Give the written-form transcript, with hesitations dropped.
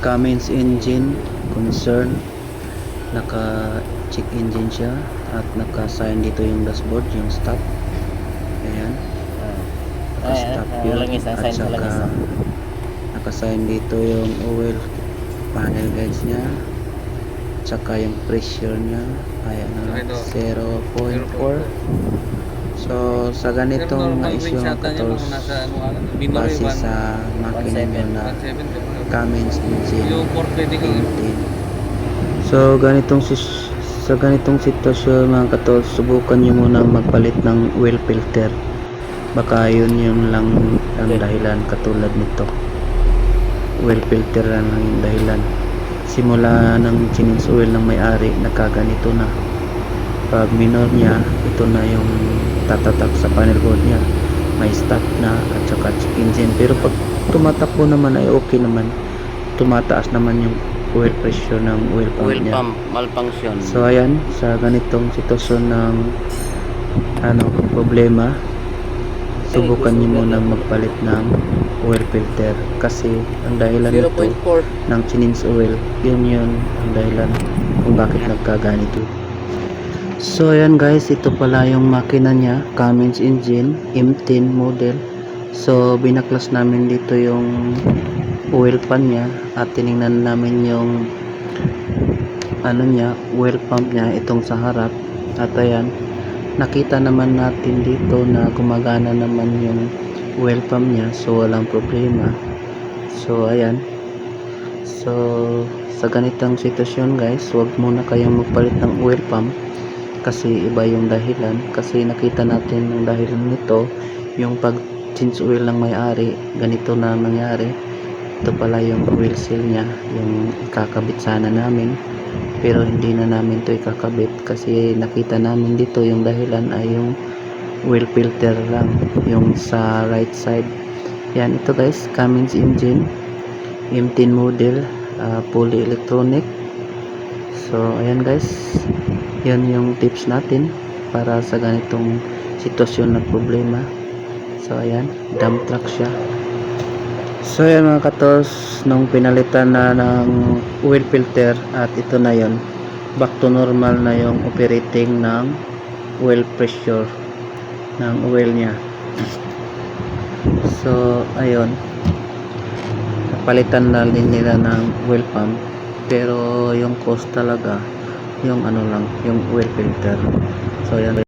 Cummins engine concern, naka check engine siya at naka-sign dito yung dashboard, yung stop. Ayan, naka-stop yun at saka naka-sign dito yung oil panel gauge nya, tsaka yung pressure nya ay 0.4. So sa ganitong issue mga katools, base sa makina nyo na Cummins engine 18. So sa ganitong sitwasyon mga katools, subukan nyo munang magpalit ng oil filter. Baka yun lang ang dahilan. Katulad nito, oil filter lang ang dahilan. Simula ng change oil ng may-ari, nagkaganito na. Pag minor niya, ito na yung tatatak sa panel board niya, may stop na at saka check engine. Pero pag tumatakbo naman ay okay naman, tumataas naman yung oil pressure ng oil pump niya. Malfunction. So ayan, sa ganitong sitwasyon ng problema, subukan niyo munang magpalit ng oil filter, kasi ang dahilan nito ng change oil, yun ang dahilan kung bakit nagkaganito. So ayan guys, ito pala yung makina niya, Cummins engine M10 model. So binaklas namin dito yung oil pan niya at tiningnan namin yung oil pump niya, itong sa harap. At ayan, nakita naman natin dito na gumagana naman yung oil pump niya, so walang problema. So ayan, so sa ganitong sitwasyon guys, huwag muna kayong magpalit ng oil pump kasi iba yung dahilan. Kasi nakita natin yung dahilan nito, yung pag change oil ng may-ari, ganito na nangyari. Ito pala yung oil seal nya, yung ikakabit sana namin, pero hindi na namin to ikakabit kasi nakita namin dito yung dahilan ay yung oil filter lang, yung sa right side. Yan, ito guys, Cummins engine M10 model, fully electronic. So ayan guys, yan yung tips natin para sa ganitong sitwasyon na problema. So ayan, dump truck siya. So ayan mga katools, nung pinalitan na ng oil filter at ito na yon, back to normal na yung operating ng oil pressure ng oil nya. So ayun, palitan na din nila ng oil pump, pero yung cost talaga yung yung oil filter. So ayan.